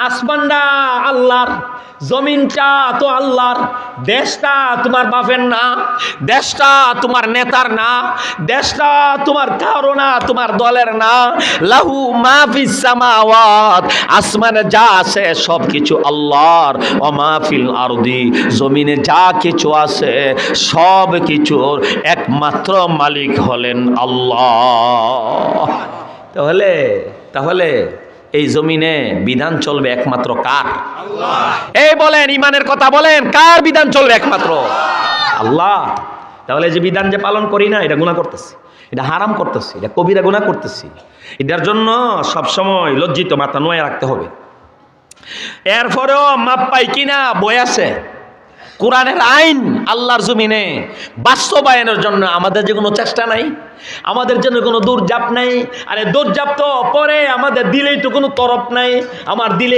আসমানটা আল্লাহর, জমিনটা তো আল্লাহর, দেশটা তোমার বাপের না, দেশটা তোমার নেতার না, দেশটা তোমার কারো না, তোমার দলের না। লাহু মা ফিস সামাওয়াত, আসমানে যা আছে সব কিছু আল্লাহর। ওয়া মা ফিল আরদি, জমিনে যা কিছু আছে সব কিছুর একমাত্র মালিক হলেন আল্লাহ। তাহলে এই জমিনে বিধান চলবে একমাত্র কার? আল্লাহ। এই বলেন, ইমানের কথা বলেন, কার বিধান চলবে? একমাত্র আল্লাহ। তাহলে যে বিধান যে পালন করি না, এটা গুনাহ করতেছি, এটা হারাম করতেছি, এটা কবিরা গুনাহ করতেছি। এটার জন্য সবসময় লজ্জিত মাথা নোয়া রাখতে হবে। এরপরেও মাপ পাই কিনা বই আছে। কোরআনের আইন আল্লাহর জমিনে বাস্তবায়নের জন্য আমাদের যে কোনো চেষ্টা নাই, আমাদের জন্য কোনো দৌড়ঝাঁপ নাই। আরে দৌড়ঝাঁপ তো পরে, আমাদের দিলেই তো কোনো তরফ নাই। আমার দিলে